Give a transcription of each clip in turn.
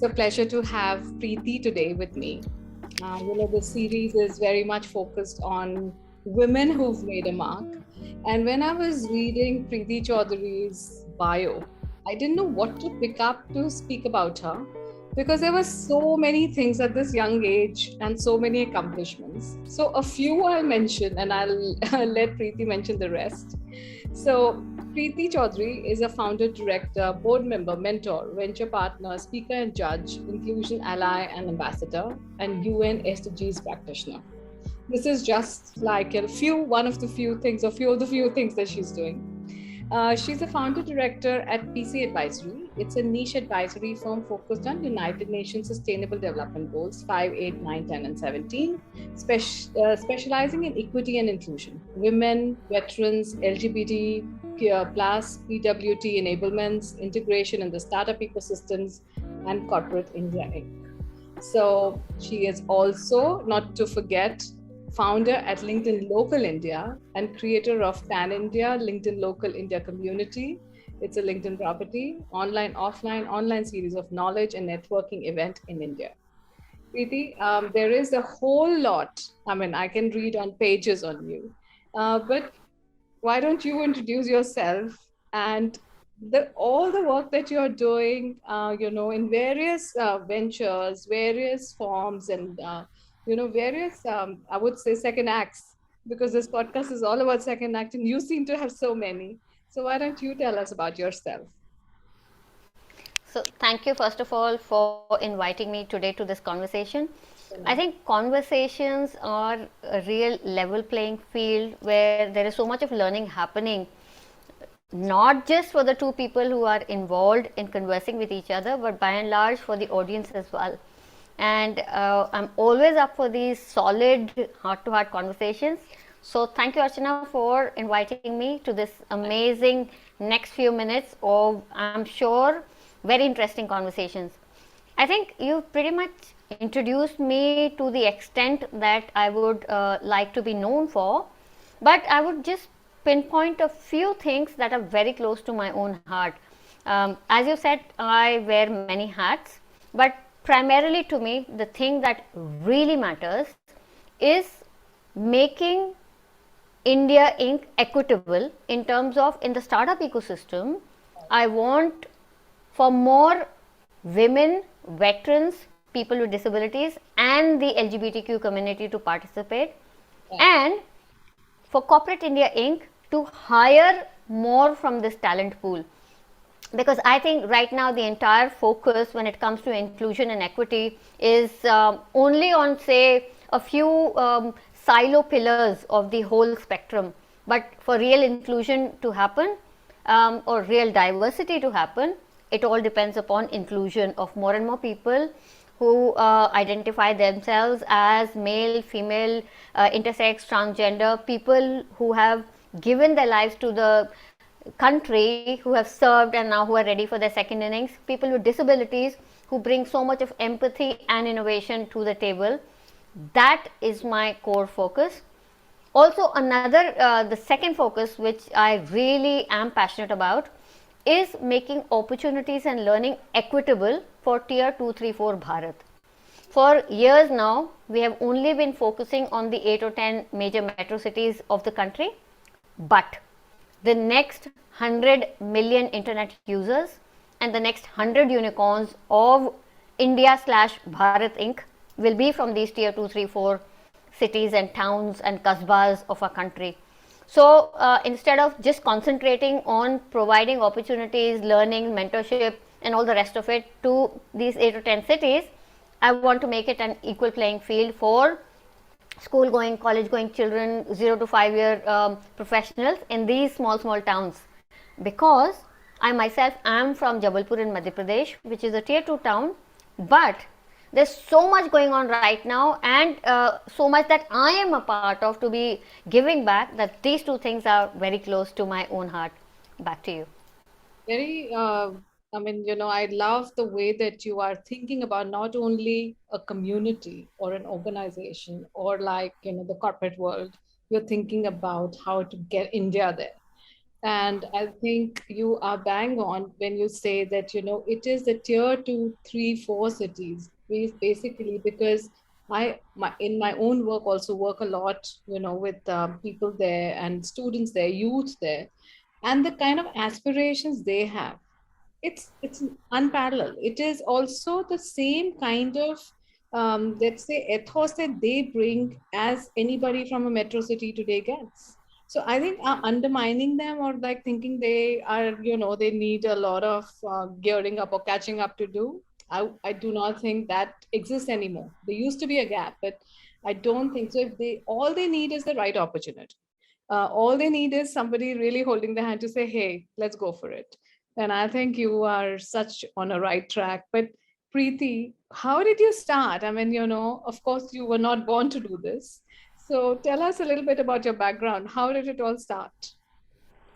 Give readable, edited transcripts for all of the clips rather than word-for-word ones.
a pleasure to have Preeti today with me. The series is very much focused on women who've made a mark. And when I was reading Preeti Chaudhary's bio, I didn't know what to pick up to speak about her because there were so many things at this young age and so many accomplishments. So a few I'll mention and I'll let Preeti mention the rest. So Preeti Chaudhary is a founder, director, board member, mentor, venture partner, speaker and judge, inclusion ally and ambassador, and UN SDGs practitioner. This is just like one of the few things, that she's doing. She's a founder director at PC Advisory. It's a niche advisory firm focused on United Nations Sustainable Development Goals 5, 8, 9, 10, and 17, specializing in equity and inclusion, women, veterans, LGBT plus, PWT enablements, integration in the startup ecosystems, and corporate India Inc. So she is also, not to forget, founder at LinkedIn Local India and creator of Pan India, LinkedIn Local India Community. It's a LinkedIn property, online, offline, online series of knowledge and networking event in India. Preeti, there is a whole lot. I can read on pages on you, but why don't you introduce yourself and all the work that you're doing, in various ventures, various forms, and various, I would say, second acts, because this podcast is all about second act, and you seem to have so many. So why don't you tell us about yourself? So, thank you first of all for inviting me today to this conversation. I think conversations are a real level playing field where there is so much of learning happening, not just for the two people who are involved in conversing with each other, but by and large for the audience as well. And I'm always up for these solid heart to heart conversations. So, thank you, Archana, for inviting me to this amazing next few minutes of, I'm sure, very interesting conversations. I think you've pretty much introduced me to the extent that I would like to be known for, but I would just pinpoint a few things that are very close to my own heart. As you said, I wear many hats, but primarily to me, the thing that really matters is making India Inc. equitable in terms of in the startup ecosystem. I want for more women, veterans, people with disabilities, and the LGBTQ community to participate, and for Corporate India Inc. to hire more from this talent pool. Because I think right now the entire focus when it comes to inclusion and equity is only on, say, a few silo pillars of the whole spectrum. But for real inclusion to happen or real diversity to happen, it all depends upon inclusion of more and more people who identify themselves as male, female, intersex, transgender, people who have given their lives to the country, who have served and now who are ready for their second innings, people with disabilities who bring so much of empathy and innovation to the table. That is my core focus. Also, the second focus, which I really am passionate about, is making opportunities and learning equitable for tier 2, 3, 4 Bharat. For years now, we have only been focusing on the 8 or 10 major metro cities of the country, but the next 100 million internet users and the next 100 unicorns of India/Bharat Inc. will be from these tier 2, 3, 4 cities and towns and kasbas of our country. So instead of just concentrating on providing opportunities, learning, mentorship, and all the rest of it to these 8 or 10 cities, I want to make it an equal playing field for school going, college going children, 0 to 5 year professionals in these small towns. Because I myself am from Jabalpur in Madhya Pradesh, which is a tier 2 town, but there's so much going on right now, and so much that I am a part of to be giving back, that these two things are very close to my own heart. Back to you. Very, I love the way that you are thinking about not only a community or an organization or the corporate world, you're thinking about how to get India there. And I think you are bang on when you say that, it is the tier two, three, four cities, basically, because in my own work also work a lot, with people there and students there, youth there, and the kind of aspirations they have. It's unparalleled. It is also the same kind of let's say ethos that they bring as anybody from a metro city today gets. So I think undermining them or like thinking they are, they need a lot of gearing up or catching up to do. I do not think that exists anymore. There used to be a gap, but I don't think so. If they all they need is the right opportunity. All they need is somebody really holding their hand to say, hey, let's go for it. And I think you are such on a right track. But Preeti, how did you start? I mean, of course, you were not born to do this. So tell us a little bit about your background. How did it all start?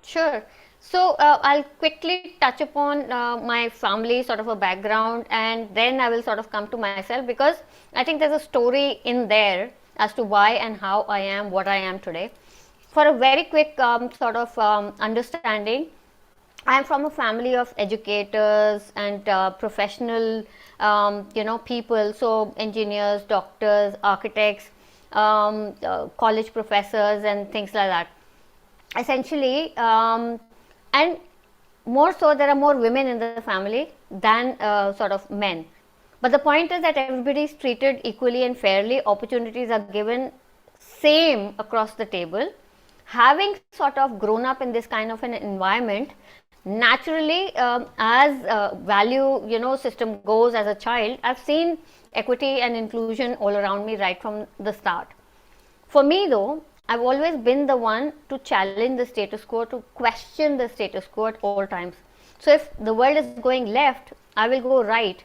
Sure. So I'll quickly touch upon my family sort of a background, and then I will sort of come to myself, because I think there's a story in there as to why and how I am what I am today. For a very quick sort of understanding, I am from a family of educators and professional, people. So engineers, doctors, architects, college professors, and things like that. Essentially, and more so, there are more women in the family than sort of men. But the point is that everybody is treated equally and fairly. Opportunities are given same across the table. Having sort of grown up in this kind of an environment, naturally, as value system goes as a child, I've seen equity and inclusion all around me right from the start. For me, though, I've always been the one to challenge the status quo, to question the status quo at all times. So if the world is going left, I will go right,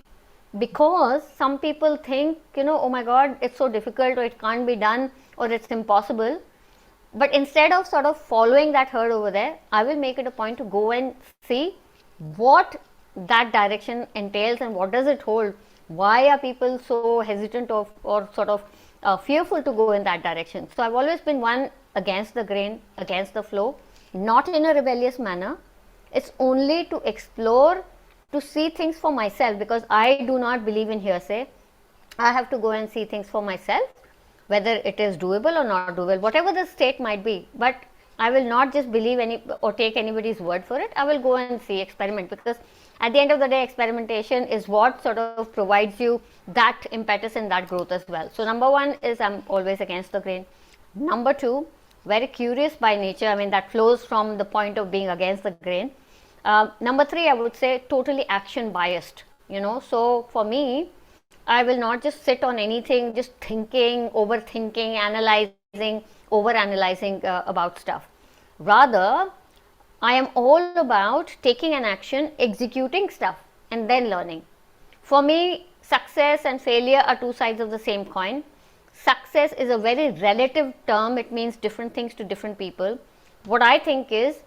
because some people think, oh my God, it's so difficult, or it can't be done, or it's impossible. But instead of sort of following that herd over there, I will make it a point to go and see what that direction entails and what does it hold. Why are people so hesitant or sort of fearful to go in that direction? So I've always been one against the grain, against the flow, not in a rebellious manner. It's only to explore, to see things for myself, because I do not believe in hearsay. I have to go and see things for myself, whether it is doable or not doable, whatever the state might be. But I will not just believe any or take anybody's word for it. I will go and see, experiment, because at the end of the day, experimentation is what sort of provides you that impetus and that growth as well. So number one is I'm always against the grain. Number two, very curious by nature. I mean, that flows from the point of being against the grain. Number three, I would say totally action biased. So for me, I will not just sit on anything, just thinking, overthinking, analyzing, over analyzing about stuff. Rather, I am all about taking an action, executing stuff, and then learning. For me, success and failure are two sides of the same coin. Success is a very relative term, it means different things to different people. What I think is,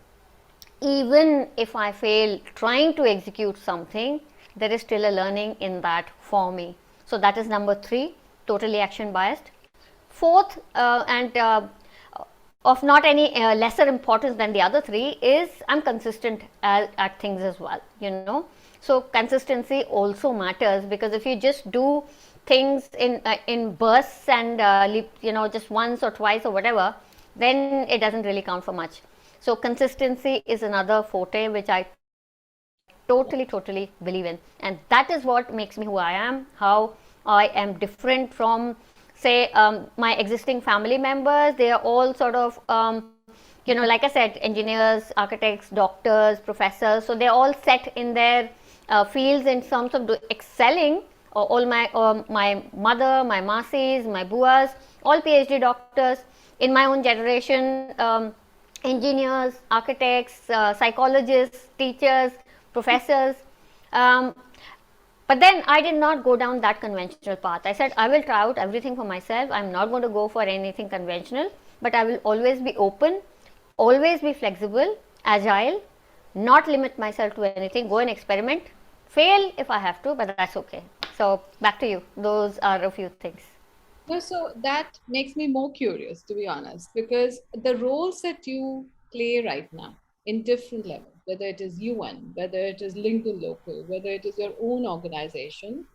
even if I fail trying to execute something, there is still a learning in that for me. So that is number three, totally action biased. Fourth, and of not any lesser importance than the other three, is I'm consistent at things as well. So consistency also matters, because if you just do things in bursts and just once or twice or whatever, then it doesn't really count for much. So consistency is another forte which I totally believe in, and that is what makes me who I am, how I am different from, say, my existing family members. They are all sort of like I said, engineers, architects, doctors, professors. So they're all set in their fields in terms of excelling. All my mother, my masis, my buas, all PhD doctors. In my own generation, engineers, architects, psychologists, teachers, professors. But then I did not go down that conventional path. I said I will try out everything for myself. I'm not going to go for anything conventional, but I will always be open, always be flexible, agile, not limit myself to anything, go and experiment, fail if I have to, but that's okay. So back to you. Those are a few things. No, so that makes me more curious, to be honest, because the roles that you play right now, in different levels, whether it is UN, whether it is linked to local, whether it is your own organization,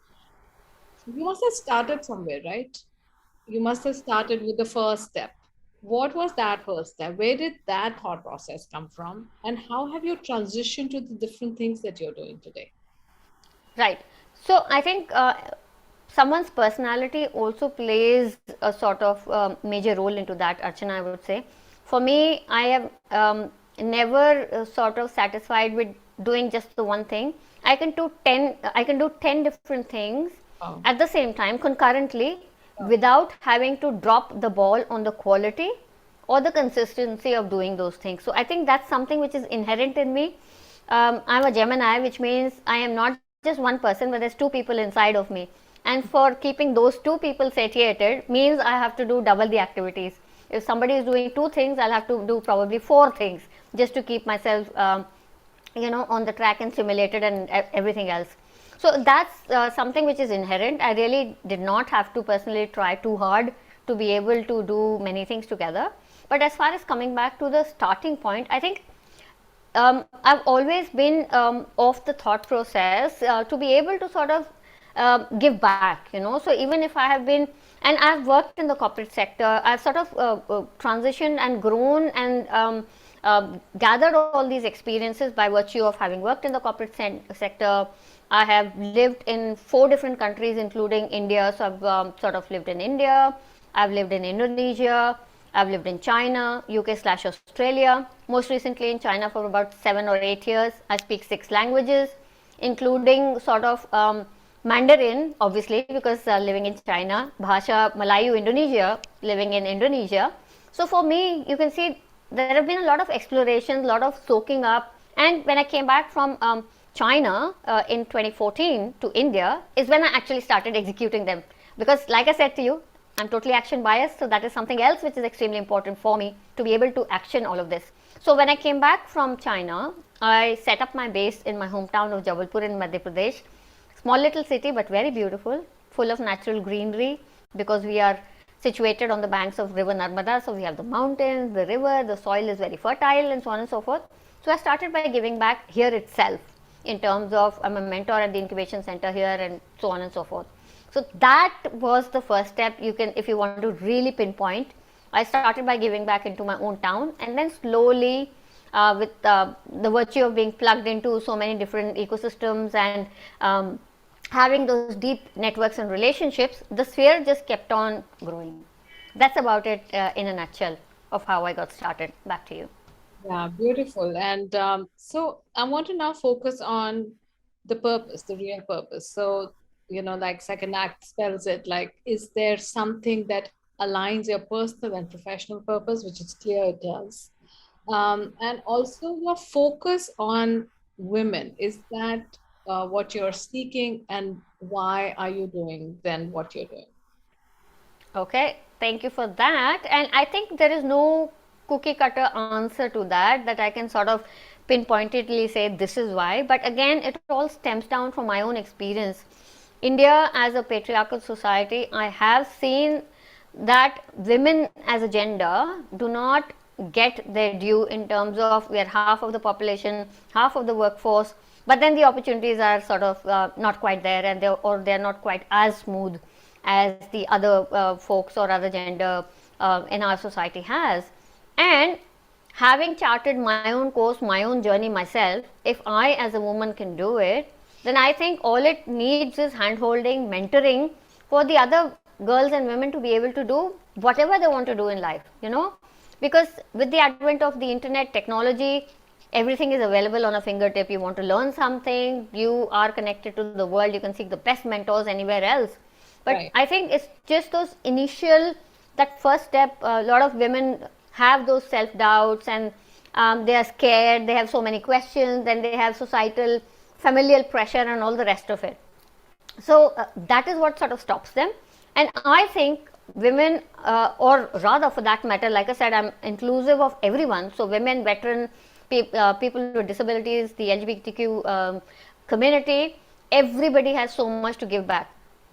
you must have started somewhere, right? You must have started with the first step. What was that first step? Where did that thought process come from? And how have you transitioned to the different things that you're doing today? Right. So I think someone's personality also plays a sort of major role into that, Archana, I would say. For me, I have never sort of satisfied with doing just the one thing. I can do 10 different things Oh, at the same time concurrently without having to drop the ball on the quality or the consistency of doing those things. So I think that's something which is inherent in me. I'm a Gemini, which means I am not just one person, but there's two people inside of me. And for keeping those two people satiated means I have to do double the activities. If somebody is doing two things, I'll have to do probably four things just to keep myself, on the track and stimulated and everything else. So that's something which is inherent. I really did not have to personally try too hard to be able to do many things together. But as far as coming back to the starting point, I think I've always been of the thought process to be able to sort of give back, So even if I have been, and I've worked in the corporate sector, I've sort of transitioned and grown and gathered all these experiences by virtue of having worked in the corporate sector. I have lived in 4 different countries, including India. So I've sort of lived in India, I've lived in Indonesia, I've lived in China, UK/Australia. Most recently in China for about 7 or 8 years. I speak 6 languages, including sort of Mandarin, obviously, because living in China, Bhasha, Malayu, Indonesia, living in Indonesia. So for me, you can see there have been a lot of explorations, a lot of soaking up. And when I came back from China in 2014 to India, is when I actually started executing them. Because, like I said to you, I'm totally action biased, so that is something else which is extremely important for me to be able to action all of this. So when I came back from China, I set up my base in my hometown of Jabalpur in Madhya Pradesh. Small little city, but very beautiful, full of natural greenery, because we are situated on the banks of river Narmada. So we have the mountains, the river, the soil is very fertile, and so on and so forth. So I started by giving back here itself, in terms of I'm a mentor at the incubation center here, and so on and so forth. So that was the first step. You can, if you want to really pinpoint, I started by giving back into my own town, and then slowly, with the virtue of being plugged into so many different ecosystems and having those deep networks and relationships, the sphere just kept on growing. That's about it in a nutshell of how I got started. Back to you. yeah, beautiful. And so I want to now focus on the purpose, the real purpose. So, like second act spells it, like, is there something that aligns your personal and professional purpose, which is clear it does. And also your focus on women. Is that what you're seeking, and why are you doing then what you're doing? Okay, thank you for that. And I think there is no cookie cutter answer to that I can sort of pinpointedly say this is why. But again, it all stems down from my own experience. India as a patriarchal society, I have seen that women as a gender do not get their due in terms of we are half of the population, half of the workforce, but then the opportunities are sort of not quite there, and they're not quite as smooth as the other folks or other gender in our society has. And having charted my own course, my own journey myself, if I as a woman can do it, then I think all it needs is hand holding, mentoring for the other girls and women to be able to do whatever they want to do in life, because with the advent of the internet technology, everything is available on a fingertip. You want to learn something, you are connected to the world, you can seek the best mentors anywhere else. But Right. I think it's just those initial, that first step. A lot of women have those self doubts, and they are scared, they have so many questions, then they have societal familial pressure and all the rest of it. So that is what sort of stops them. And I think women, or rather for that matter, like I said, I'm inclusive of everyone. So women, veteran, people with disabilities, the LGBTQ community, everybody has so much to give back.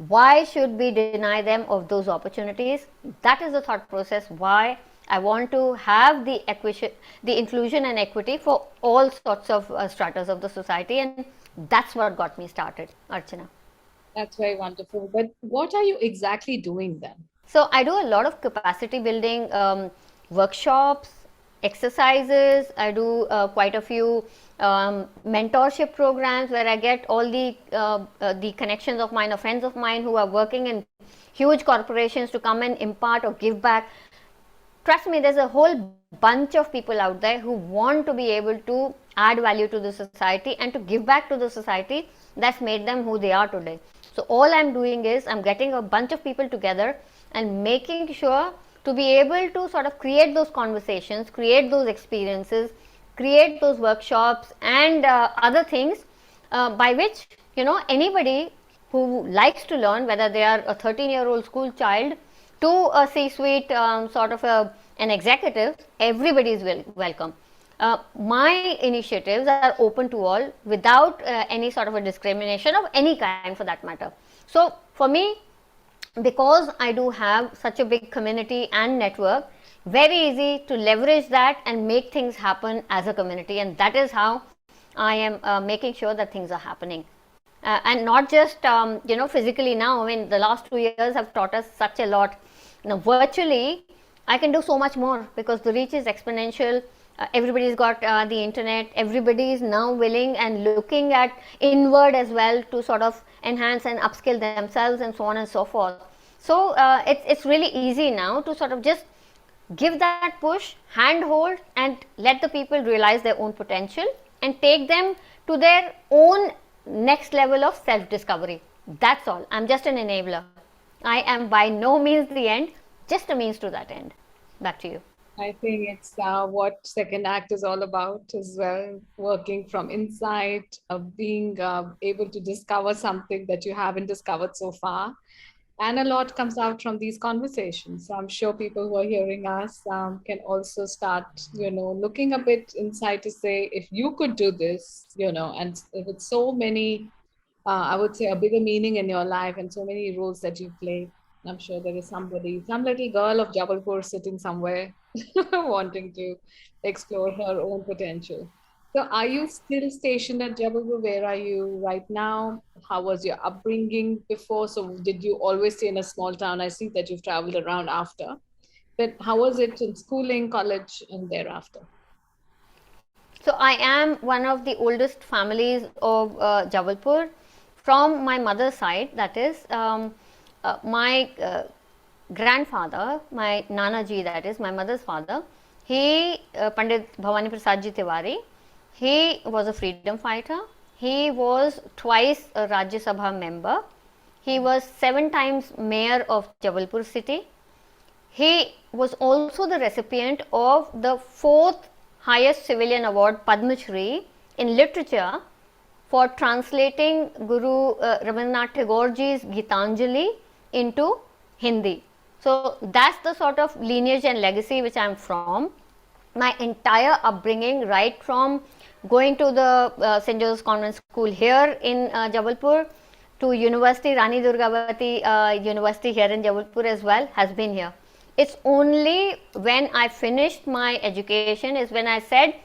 Why should we deny them of those opportunities? That is the thought process why I want to have the inclusion and equity for all sorts of stratas of the society, and that's what got me started, Archana. That's very wonderful. But what are you exactly doing then? So I do a lot of capacity building workshops, exercises. I do quite a few mentorship programs where I get all the connections of mine or friends of mine who are working in huge corporations to come and impart or give back. Trust me, there's a whole bunch of people out there who want to be able to add value to the society and to give back to the society that's made them who they are today. So all I'm doing is I'm getting a bunch of people together and making sure to be able to sort of create those conversations, create those experiences, create those workshops and other things by which anybody who likes to learn, whether they are a 13-year-old school child to a C-suite sort of an executive, everybody is welcome. My initiatives are open to all without any sort of a discrimination of any kind for that matter. So for me, because I do have such a big community and network, very easy to leverage that and make things happen as a community, and that is how I am making sure that things are happening. And not just physically now. I mean, the last 2 years have taught us such a lot. Now virtually I can do so much more because the reach is exponential. Everybody's got the internet. Everybody is now willing and looking at inward as well to sort of enhance and upskill themselves and so on and so forth. So it's really easy now to sort of just give that push, handhold, and let the people realize their own potential and take them to their own next level of self-discovery. That's all. I'm just an enabler. I am by no means the end, just a means to that end. Back to you. I think it's what Second Act is all about as well, working from inside, being able to discover something that you haven't discovered so far. And a lot comes out from these conversations. So I'm sure people who are hearing us can also start, looking a bit inside to say, if you could do this, and with so many, I would say, a bigger meaning in your life and so many roles that you play, I'm sure there is somebody, some little girl of Jabalpur sitting somewhere wanting to explore her own potential. So are you still stationed at Jabalpur? Where are you right now? How was your upbringing before? So did you always stay in a small town? I see that you've traveled around after. But how was it in schooling, college, and thereafter? So I am one of the oldest families of Jabalpur. From my mother's side, that is, my grandfather, my Nana ji, that is my mother's father, he, Pandit Bhavani Prasad Ji Tiwari, he was a freedom fighter. He was twice a Rajya Sabha member. He was 7 times mayor of Jabalpur city. He was also the recipient of the 4th highest civilian award, Padma Shri, in literature for translating Guru Rabindranath Tagore ji's Gitanjali into Hindi. So that's the sort of lineage and legacy which I am from. My entire upbringing, right from going to the St. Joseph's Convent School here in Jabalpur to University, Rani Durgavati University here in Jabalpur as well, has been here. It's only when I finished my education is when I said,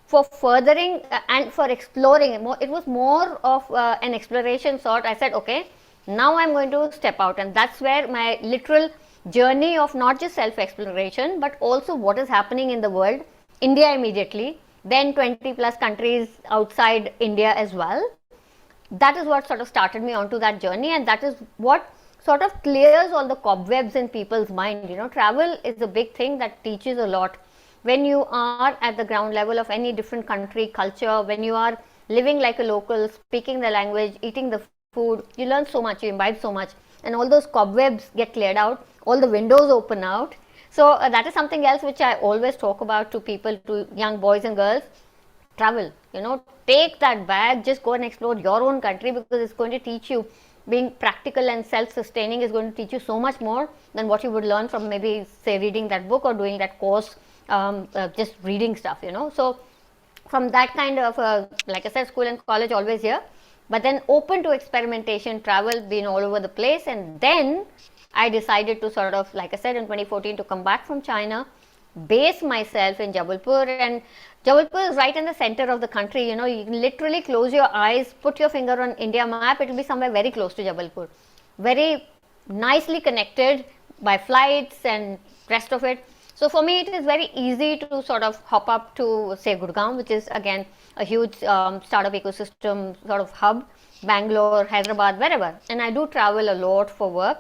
for furthering and for exploring, it was more of an exploration sort. I said, okay, now I'm going to step out, and that's where my literal journey of not just self-exploration but also what is happening in the world, India immediately, then 20 plus countries outside India as well. That is what sort of started me onto that journey, and that is what sort of clears all the cobwebs in people's mind. Travel is a big thing that teaches a lot. When you are at the ground level of any different country, culture, when you are living like a local, speaking the language, eating the food, you learn so much, you imbibe so much, and all those cobwebs get cleared out, all the windows open out. So that is something else which I always talk about to people, to young boys and girls. Travel, take that bag, just go and explore your own country, because it's going to teach you. Being practical and self-sustaining is going to teach you so much more than what you would learn from maybe, say, reading that book or doing that course, just reading stuff, So from that kind of, like I said, school and college always here, but then open to experimentation, travel, been all over the place. And then I decided to sort of, like I said, in 2014 to come back from China, base myself in Jabalpur, and Jabalpur is right in the center of the country. You know, you can literally close your eyes, put your finger on India map, it will be somewhere very close to Jabalpur. Very nicely connected by flights and rest of it. So for me, it is very easy to sort of hop up to say Gurgaon, which is again a huge startup ecosystem sort of hub, Bangalore, Hyderabad, wherever. And I do travel a lot for work.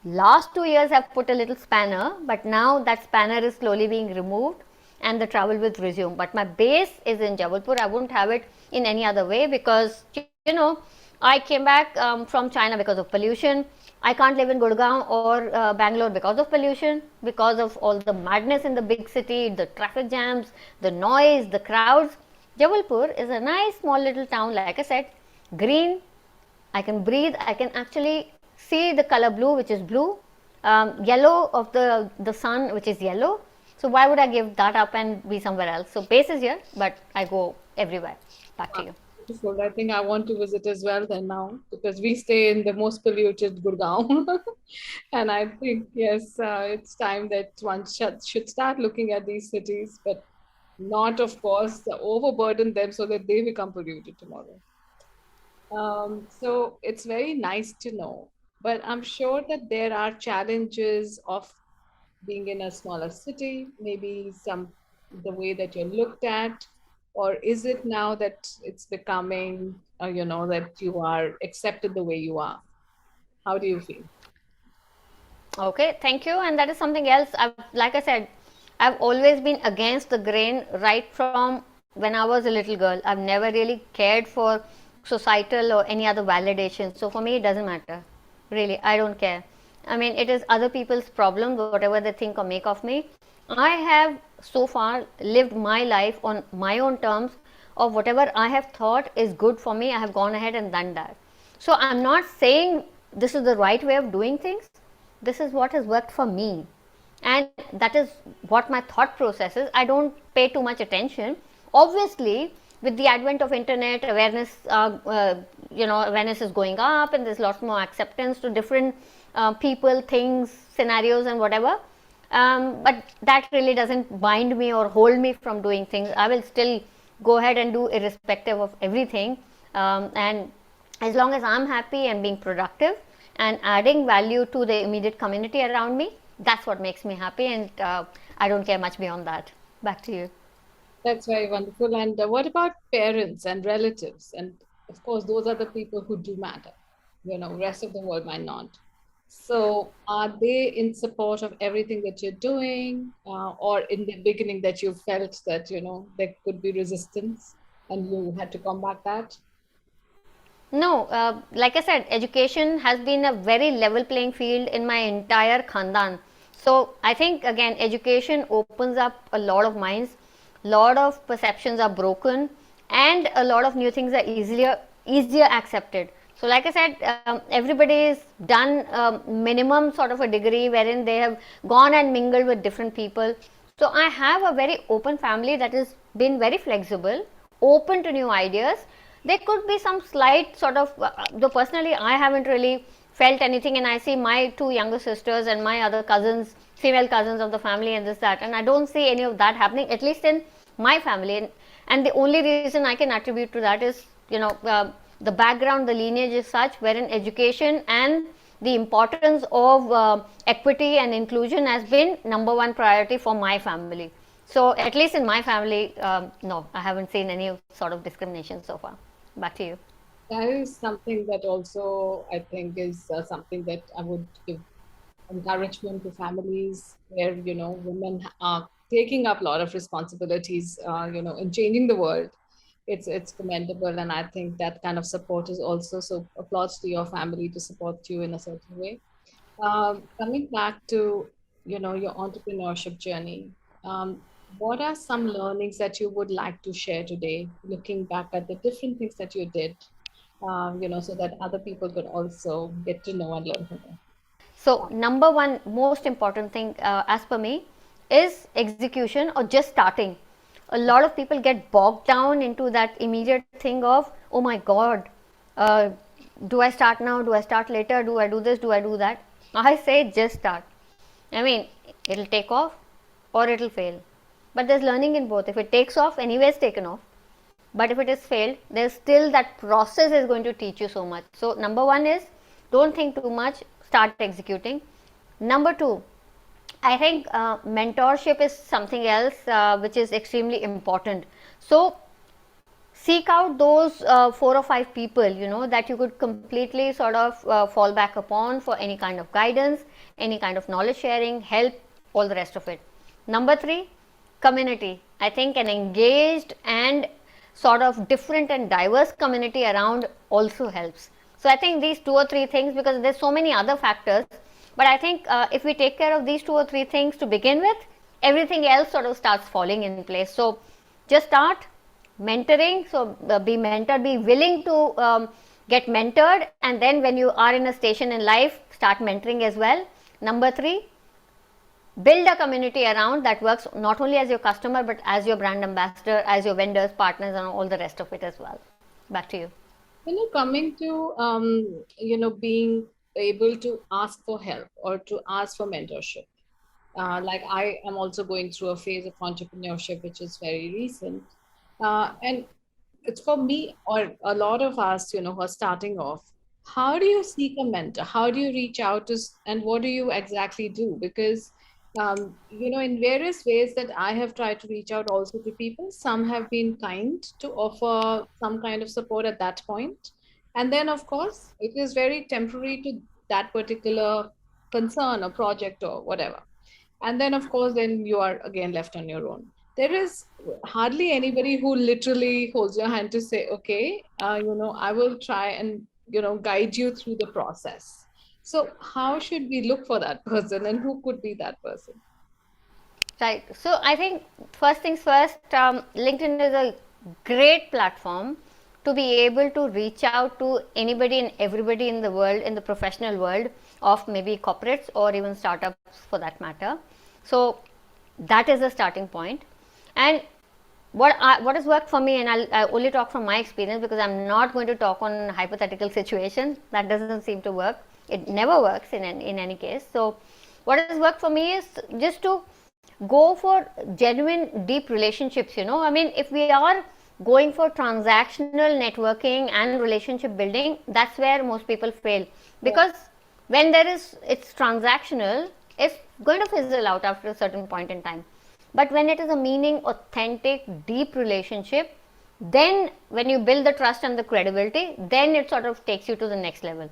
Last 2 years I've put a little spanner, but now that spanner is slowly being removed and the travel will resume. But my base is in Jabalpur. I wouldn't have it in any other way because, you know, I came back from China because of pollution. I can't live in Gurgaon or Bangalore because of pollution, because of all the madness in the big city, the traffic jams, the noise, the crowds. Jabalpur is a nice small little town, like I said, green. I can breathe. I can actually see the color blue, which is blue, yellow of the sun, which is yellow. So why would I give that up and be somewhere else? So base is here, but I go everywhere. Back to you. Beautiful. I think I want to visit as well then now because we stay in the most polluted Gurgaon. And I think, yes, it's time that one should start looking at these cities, but not, of course, overburden them so that they become polluted tomorrow. So it's very nice to know, but I'm sure that there are challenges of being in a smaller city, maybe the way that you're looked at, or is it now that it's becoming, that you are accepted the way you are? How do you feel? Okay, thank you. And that is something else. Like I said, I've always been against the grain right from when I was a little girl. I've never really cared for societal or any other validation. So for me, it doesn't matter. Really, I don't care. I mean, it is other people's problem, whatever they think or make of me. I have so far lived my life on my own terms of whatever I have thought is good for me. I have gone ahead and done that. So I'm not saying this is the right way of doing things. This is what has worked for me, and that is what my thought process is. I don't pay too much attention. Obviously, with the advent of internet, awareness is going up, and there's lots more acceptance to different people, things, scenarios, and whatever. But that really doesn't bind me or hold me from doing things. I will still go ahead and do irrespective of everything, and as long as I'm happy and being productive and adding value to the immediate community around me, that's what makes me happy, and I don't care much beyond that. Back to you. That's very wonderful. And what about parents and relatives? And of course, those are the people who do matter. Rest of the world might not. So, are they in support of everything that you're doing, or in the beginning that you felt that there could be resistance, and you had to combat that? No, like I said, education has been a very level playing field in my entire khandan. So I think again, education opens up a lot of minds, lot of perceptions are broken, and a lot of new things are easier accepted. So like I said, everybody's done minimum sort of a degree wherein they have gone and mingled with different people. So I have a very open family that has been very flexible, open to new ideas. There could be some slight sort of, though personally I haven't really felt anything, and I see my two younger sisters and my other cousins, female cousins of the family, and this that, and I don't see any of that happening, at least in my family. And the only reason I can attribute to that is, the background, the lineage is such wherein education and the importance of equity and inclusion has been number one priority for my family. So at least in my family, no, I haven't seen any sort of discrimination so far. Back to you. That is something that also I think is something that I would give encouragement to families where women are taking up a lot of responsibilities, in changing the world. It's commendable, and I think that kind of support is also, so applause to your family to support you in a certain way. Coming back to your entrepreneurship journey, what are some learnings that you would like to share today, looking back at the different things that you did, so that other people could also get to know and learn from you? So number one most important thing, as per me, is execution or just starting. A lot of people get bogged down into that immediate thing of, oh my god, do I start now, do I start later, do I do this, do I do that? I say just start. I mean, it'll take off, or it'll fail. But there's learning in both. If it takes off, anyway it's taken off. But if it is failed, there's still that process is going to teach you so much. So number one is don't think too much, start executing. Number two, I think mentorship is something else which is extremely important. So seek out those 4 or 5 people, that you could completely sort of fall back upon for any kind of guidance, any kind of knowledge sharing, help, all the rest of it. Number three, community. I think an engaged and sort of different and diverse community around also helps. So I think these 2 or 3 things, because there's so many other factors, but I think if we take care of these 2 or 3 things to begin with, everything else sort of starts falling in place. So just start mentoring. So be mentored, be willing to get mentored, and then when you are in a station in life, start mentoring as well. Number three, build a community around that works not only as your customer but as your brand ambassador, as your vendors, partners, and all the rest of it as well. Back to you. Coming to being able to ask for help or to ask for mentorship. Like I am also going through a phase of entrepreneurship, which is very recent. And it's for me or a lot of us, who are starting off. How do you seek a mentor? How do you reach out to, and what do you exactly do? Because, in various ways that I have tried to reach out also to people, some have been kind to offer some kind of support at that point. And then, of course, it is very temporary to that particular concern or project or whatever. And then of course then you are again left on your own. There is hardly anybody who literally holds your hand to say, okay, I will try and guide you through the process. So how should we look for that person, and who could be that person? Right. So I think first things first, LinkedIn is a great platform to be able to reach out to anybody and everybody in the world, in the professional world of maybe corporates or even startups for that matter. So that is a starting point. And what has worked for me, and I'll only talk from my experience because I'm not going to talk on hypothetical situations. That doesn't seem to work. It never works in any case. So what has worked for me is just to go for genuine deep relationships. I mean, if we are going for transactional networking and relationship building, that's where most people fail, because when it's transactional, it's going to fizzle out after a certain point in time. But when it is a meaning, authentic, deep relationship, then when you build the trust and the credibility, then it sort of takes you to the next level.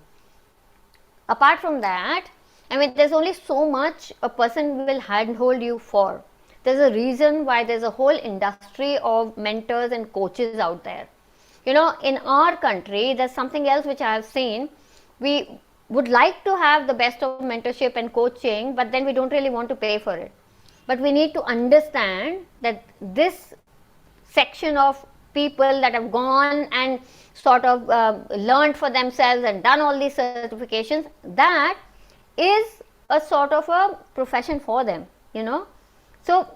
Apart from that, I mean, there's only so much a person will handhold you for. There's a reason why there's a whole industry of mentors and coaches out there. In our country, there's something else which I have seen. We would like to have the best of mentorship and coaching, but then we don't really want to pay for it. But we need to understand that this section of people that have gone and sort of learned for themselves and done all these certifications, that is a sort of a profession for them. So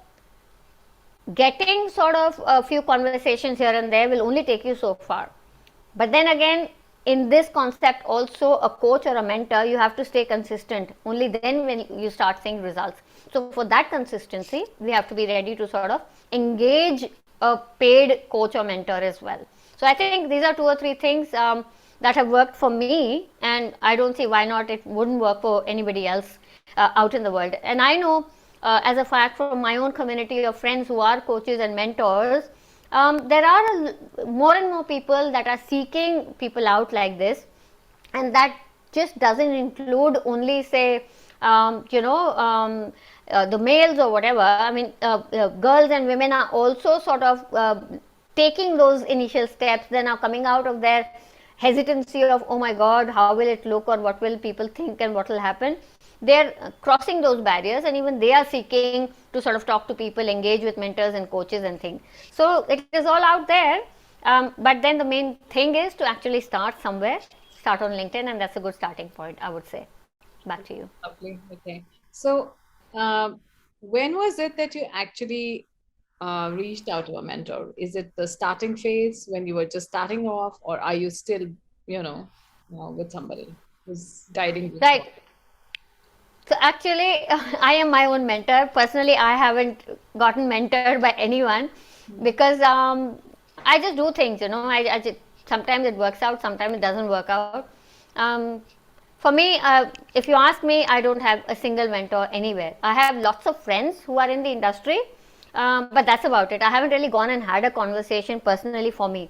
getting sort of a few conversations here and there will only take you so far. But then again, in this concept also, a coach or a mentor, you have to stay consistent. Only then when you start seeing results. So for that consistency, we have to be ready to sort of engage a paid coach or mentor as well. So I think these are 2 or 3 things that have worked for me, and I don't see why not it wouldn't work for anybody else out in the world. And I know as a fact from my own community of friends who are coaches and mentors, there are more and more people that are seeking people out like this, and that just doesn't include only say the males or whatever. I mean, girls and women are also sort of taking those initial steps. They're now coming out of their hesitancy of, oh my God, how will it look, or what will people think, and what will happen. They're crossing those barriers, and even they are seeking to sort of talk to people, engage with mentors and coaches and things. So it is all out there. But then the main thing is to actually start somewhere, start on LinkedIn, and that's a good starting point, I would say. Back to you. Lovely. Okay. So when was it that you actually reached out to a mentor? Is it the starting phase when you were just starting off, or are you still, with somebody who's guiding you? Right. So actually, I am my own mentor. Personally, I haven't gotten mentored by anyone because I just do things. I just, sometimes it works out, sometimes it doesn't work out. Um, for me, if you ask me, I don't have a single mentor anywhere. I have lots of friends who are in the industry, but that's about it. I haven't really gone and had a conversation personally for me.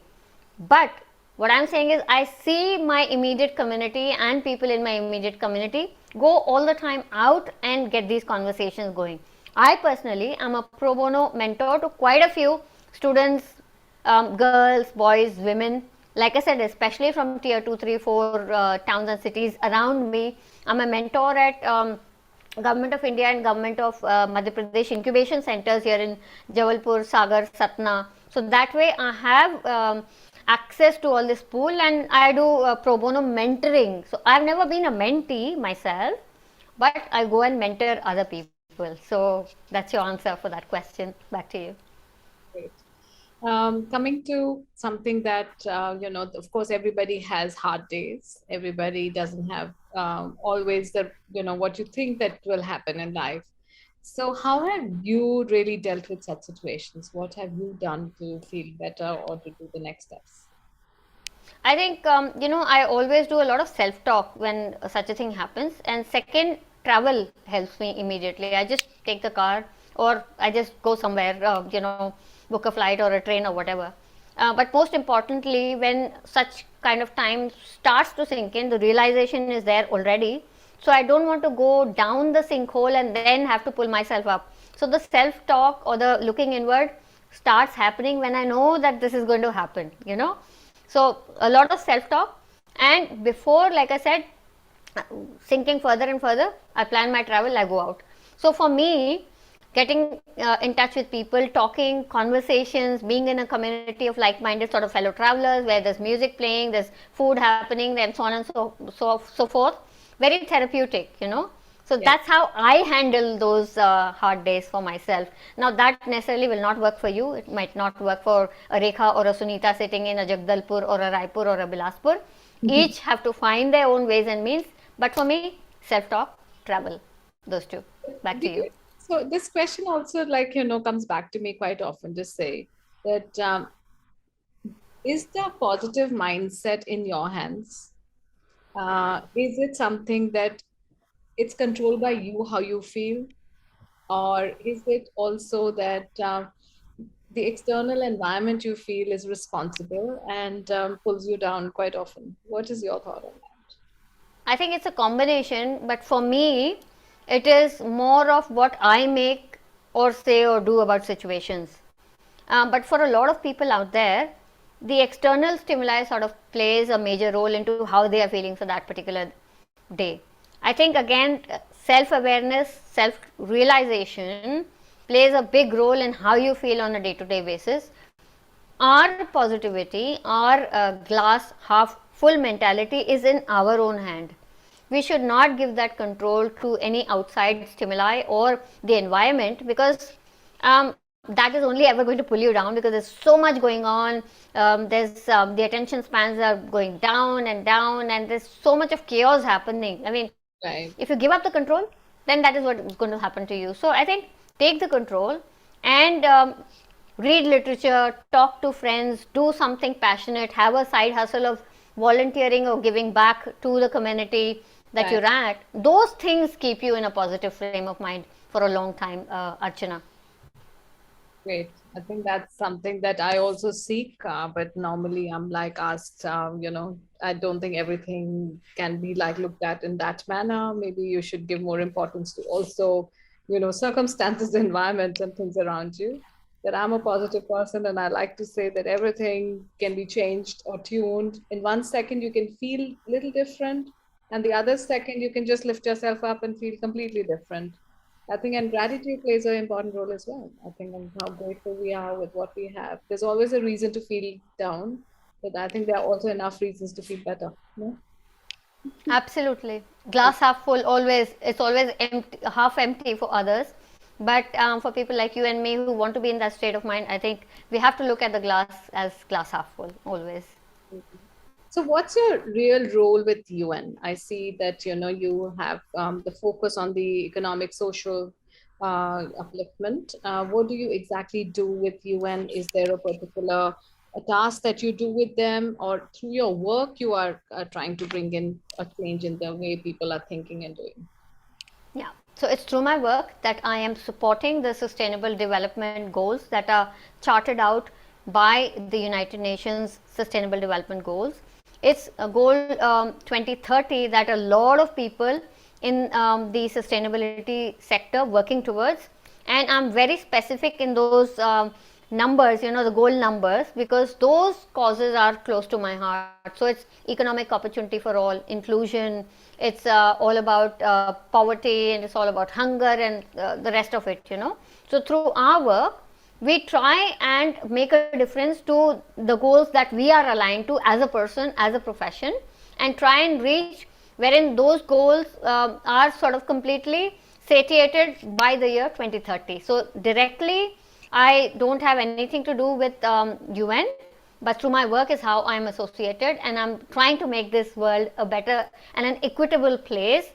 But what I'm saying is, I see my immediate community and people in my immediate community go all the time out and get these conversations going. I personally am a pro bono mentor to quite a few students, girls, boys, women. Like I said, especially from tier 2, 3, 4 towns and cities around me. I'm a mentor at Government of India and Government of Madhya Pradesh incubation centers here in Jabalpur, Sagar, Satna. So that way I have access to all this pool, and I do pro bono mentoring. So I've never been a mentee myself, but I go and mentor other people. So that's your answer for that question. Back to you. Great. Coming to something that, of course, everybody has hard days. Everybody doesn't have always the, what you think that will happen in life. So, how have you really dealt with such situations? What have you done to feel better or to do the next steps? I think, I always do a lot of self talk when such a thing happens. And second, travel helps me immediately. I just take the car or I just go somewhere, book a flight or a train or whatever. But most importantly, when such kind of time starts to sink in, the realization is there already. So I don't want to go down the sinkhole and then have to pull myself up. So the self talk or the looking inward starts happening when I know that this is going to happen. So a lot of self talk, and before, like I said, sinking further and further, I plan my travel, I go out. So for me, getting in touch with people, talking, conversations, being in a community of like-minded sort of fellow travelers where there's music playing, there's food happening, and so on and so forth, very therapeutic. So Yeah. that's how I handle those hard days for myself. Now that necessarily will not work for you. It might not work for a Rekha or a Sunita sitting in a Jagdalpur or a Raipur or a Bilaspur. Each have to find their own ways and means. But for me, self-talk, travel, those two. Back to Do you. you- So this question also, like, comes back to me quite often to say that is the positive mindset in your hands? Is it something that it's controlled by you, how you feel? Or is it also that the external environment you feel is responsible and pulls you down quite often? What is your thought on that? I think it's a combination, but for me, it is more of what I make or say or do about situations. But for a lot of people out there, the external stimuli sort of plays a major role into how they are feeling for that particular day. I think again, self awareness, self realization plays a big role in how you feel on a day to day basis. Our positivity, our glass half full mentality is in our own hand. We should not give that control to any outside stimuli or the environment, because that is only ever going to pull you down, because there's so much going on. There's the attention spans are going down, and there's so much of chaos happening. I mean, Right. if you give up the control, then that is what is going to happen to you. So I think take the control and read literature, talk to friends, do something passionate, have a side hustle of volunteering or giving back to the community that Right. you're at. Those things keep you in a positive frame of mind for a long time, Archana. Great. I think that's something that I also seek, but normally I'm like asked, I don't think everything can be like looked at in that manner. Maybe you should give more importance to also, circumstances, environment, and things around you. That I'm a positive person, and I like to say that everything can be changed or tuned. In 1 second, you can feel a little different, and the other second, you can just lift yourself up and feel completely different. I think, and gratitude plays an important role as well. I think, and how grateful we are with what we have. There's always a reason to feel down, but I think there are also enough reasons to feel better. No? Absolutely. Glass half full always, it's always empty, half empty for others. But for people like you and me who want to be in that state of mind, I think we have to look at the glass as glass half full always. So, what's your real role with UN? I see that you have the focus on the economic, social upliftment. What do you exactly do with UN? Is there a particular task that you do with them, or through your work you are trying to bring in a change in the way people are thinking and doing? Yeah. So it's through my work that I am supporting the sustainable development goals that are charted out by the United Nations Sustainable Development Goals. It's a goal 2030 that a lot of people in the sustainability sector working towards, and I'm very specific in those numbers, the goal numbers, because those causes are close to my heart. So it's economic opportunity for all, inclusion, it's all about poverty, and it's all about hunger and the rest of it. So through our work we try and make a difference to the goals that we are aligned to as a person, as a profession, and try and reach wherein those goals are sort of completely satiated by the year 2030. So directly I don't have anything to do with UN, but through my work is how I'm associated, and I'm trying to make this world a better and an equitable place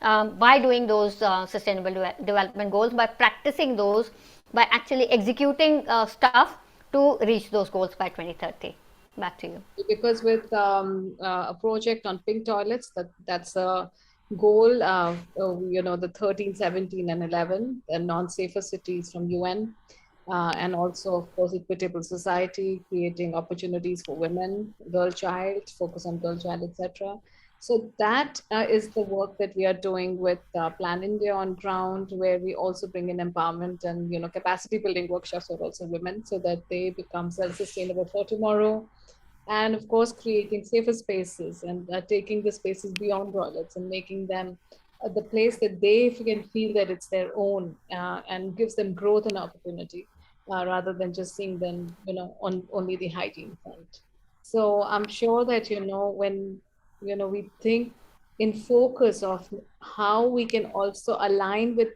by doing those sustainable development goals, by practicing those, by actually executing stuff to reach those goals by 2030. Back to you. Because with a project on pink toilets, that's a goal, the 13, 17, and 11, the non-safer cities from UN, and also, of course, equitable society, creating opportunities for women, girl child, focus on girl child, etc. So that is the work that we are doing with Plan India on ground, where we also bring in empowerment and capacity building workshops for also women, so that they become self-sustainable for tomorrow. And of course, creating safer spaces and taking the spaces beyond toilets and making them the place that they can feel that it's their own, and gives them growth and opportunity, rather than just seeing them on only the hygiene front. So I'm sure that when we think in focus of how we can also align with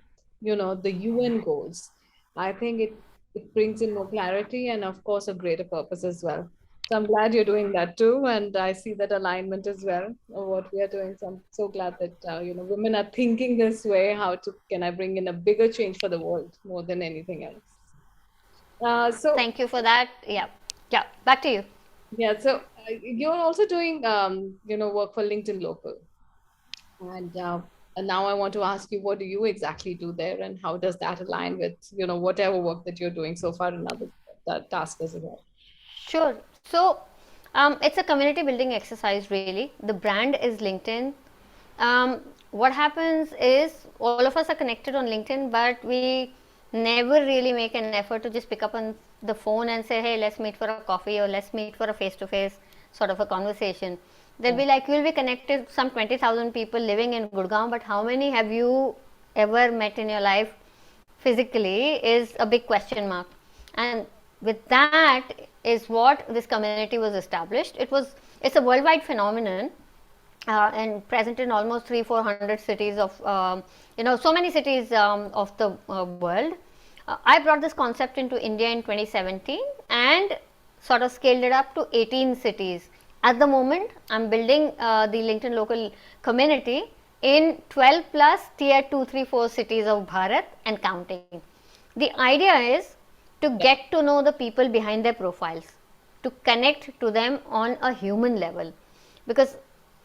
the UN goals, I think it brings in more clarity and of course a greater purpose as well. So I'm glad you're doing that too, and I see that alignment as well of what we are doing. So I'm so glad that women are thinking this way. How to can I bring in a bigger change for the world more than anything else? So Thank you for that. Yeah. Yeah. Back to you. yeah, so you're also doing work for LinkedIn Local, and now I want to ask you, what do you exactly do there, and how does that align with whatever work that you're doing so far and other tasks as well? Sure. So it's a community building exercise, really. The brand is LinkedIn. What happens is all of us are connected on LinkedIn, but we never really make an effort to just pick up on the phone and say, hey, let's meet for a coffee or let's meet for a face to face sort of a conversation. They'll be like, you'll be connected some 20,000 people living in Gurgaon, but how many have you ever met in your life physically is a big question mark. And with that is what this community was established. It's a worldwide phenomenon, and present in almost 300-400 cities of so many cities of the world. I brought this concept into India in 2017 and sort of scaled it up to 18 cities. At the moment, I'm building the LinkedIn Local community in 12 plus tier 2, 3, 4 cities of Bharat and counting. The idea is to get to know the people behind their profiles, to connect to them on a human level. Because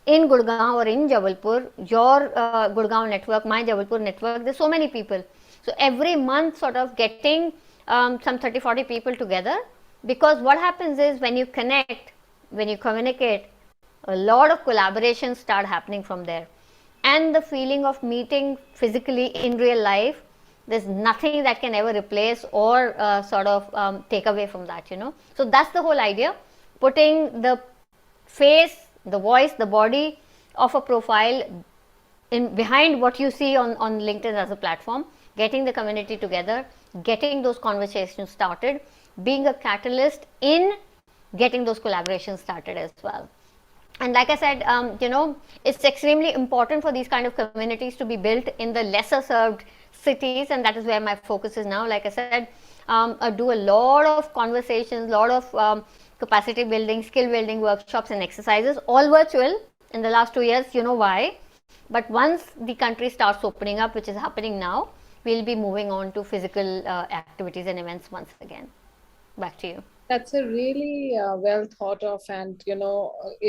in Gurgaon or in Jabalpur, your Gurgaon network, my Jabalpur network, there's so many people. So every month sort of getting some 30-40 people together, because what happens is when you connect, when you communicate, a lot of collaborations start happening from there. And the feeling of meeting physically in real life, there's nothing that can ever replace or sort of take away from that. So that's the whole idea, putting the face, the voice, the body of a profile in behind what you see on LinkedIn as a platform, getting the community together, getting those conversations started, being a catalyst in getting those collaborations started as well. And like I said, it's extremely important for these kind of communities to be built in the lesser served cities, and that is where my focus is now. Like I said, I do a lot of conversations, a lot of capacity building, skill building workshops and exercises, all virtual in the last 2 years. You know why? But once the country starts opening up, which is happening now, we'll be moving on to physical activities and events once again. Back to you. That's a really well thought of, and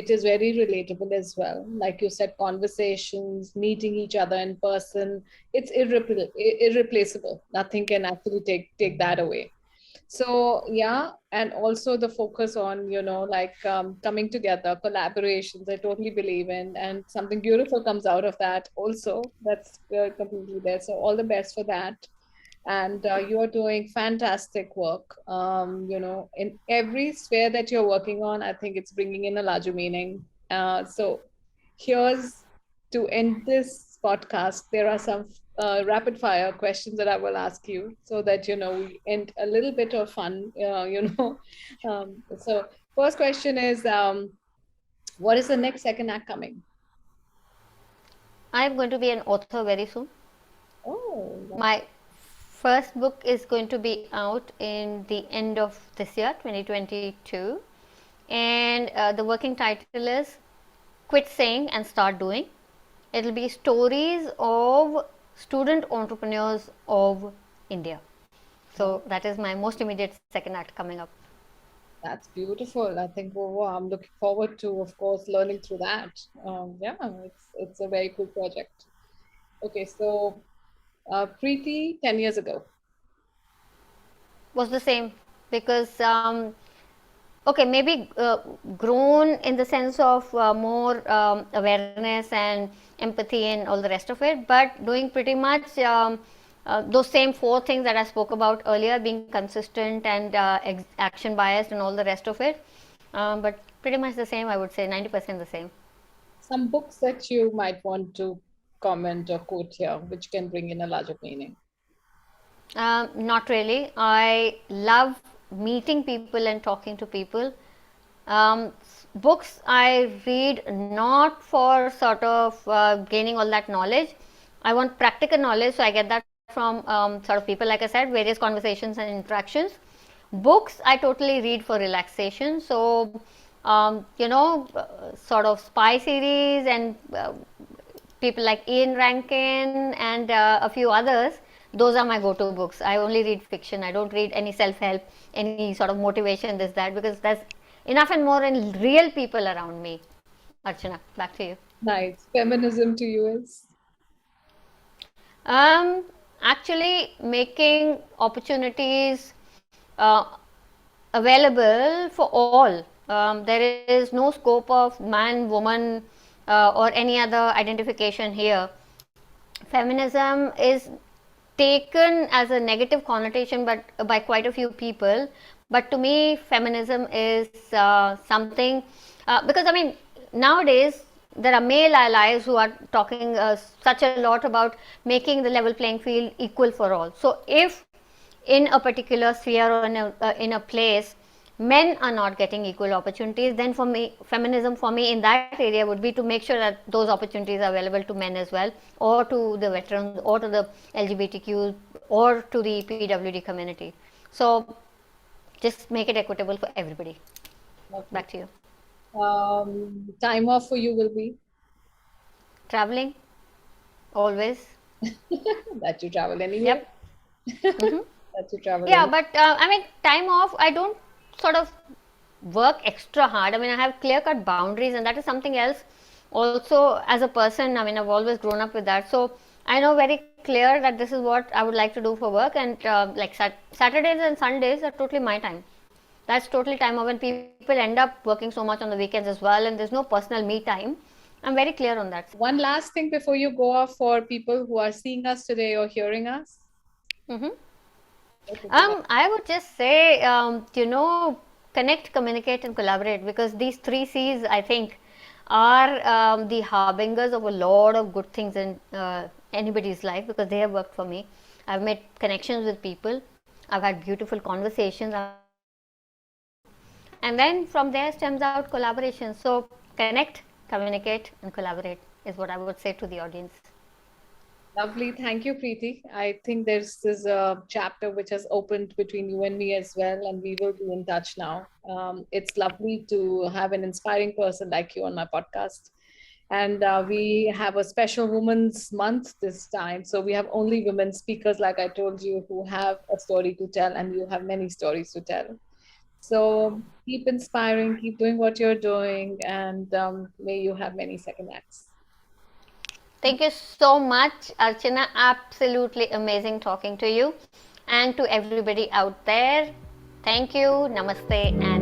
it is very relatable as well. Like you said, conversations, meeting each other in person, it's irreplaceable. Nothing can actually take that away. So yeah, and also the focus on like coming together, collaborations. I totally believe in, and something beautiful comes out of that. Also, that's completely there. So all the best for that, and you are doing fantastic work. In every sphere that you're working on, I think it's bringing in a larger meaning. So here's to end this podcast. There are some rapid fire questions that I will ask you, so that we end a little bit of fun. So first question is, what is the next second act coming? I'm going to be an author very soon. Oh, My first book is going to be out in the end of this year, 2022, and the working title is Quit Saying and Start Doing. It'll be stories of student entrepreneurs of India. So that is my most immediate second act coming up. that's beautiful. I think I'm looking forward to, of course, learning through that. Yeah, it's a very cool project. Okay, so Preeti, 10 years ago. Was the same because okay, maybe grown in the sense of more awareness and empathy and all the rest of it, but doing pretty much those same four things that I spoke about earlier, being consistent and action biased and all the rest of it. But pretty much the same, I would say 90% the same. Some books that you might want to comment or quote here, which can bring in a larger meaning. Not really. I love meeting people and talking to people. Books I read not for sort of gaining all that knowledge. I want practical knowledge, so I get that from sort of people, like I said, various conversations and interactions. Books I totally read for relaxation. So, sort of spy series and people like Ian Rankin and a few others. Those are my go-to books. I only read fiction. I don't read any self-help, any sort of motivation, this, that, because there's enough and more in real people around me. Archana, back to you. Nice. Feminism to you is? Um, Actually, making opportunities available for all. There is no scope of man, woman, or any other identification here. Feminism is taken as a negative connotation, but by quite a few people. But to me, feminism is something because I mean nowadays there are male allies who are talking such a lot about making the level playing field equal for all. So if in a particular sphere or in a place men are not getting equal opportunities, then for me feminism for me in that area would be to make sure that those opportunities are available to men as well, or to the veterans, or to the LGBTQ, or to the PWD community. So just make it equitable for everybody. Okay. Back to you. Time off for you will be? Traveling, always. That you travel anywhere? Yep. That you travel Yeah, anywhere? but I mean, time off, I don't sort of work extra hard. I mean, I have clear cut boundaries, and that is something else. Also, as a person, I mean, I've always grown up with that. So I know very clear that this is what I would like to do for work, and like Saturdays and Sundays are totally my time. That's totally time off, when people end up working so much on the weekends as well, and there's no personal me time. I'm very clear on that. One last thing before you go off, for people who are seeing us today or hearing us. I would just say, connect, communicate, and collaborate, because these three C's, I think, are the harbingers of a lot of good things in anybody's life, because they have worked for me. I've made connections with people. I've had beautiful conversations. And then from there stems out collaboration. So connect, communicate, and collaborate is what I would say to the audience. Lovely. Thank you, Preeti. I think there's this chapter which has opened between you and me as well, and we will be in touch now. It's lovely to have an inspiring person like you on my podcast. And we have a special Women's Month this time. So we have only women speakers, like I told you, who have a story to tell, and you have many stories to tell. So keep inspiring, keep doing what you're doing, and may you have many second acts. Thank you so much, Archana. Absolutely amazing talking to you. And to everybody out there, thank you, namaste, and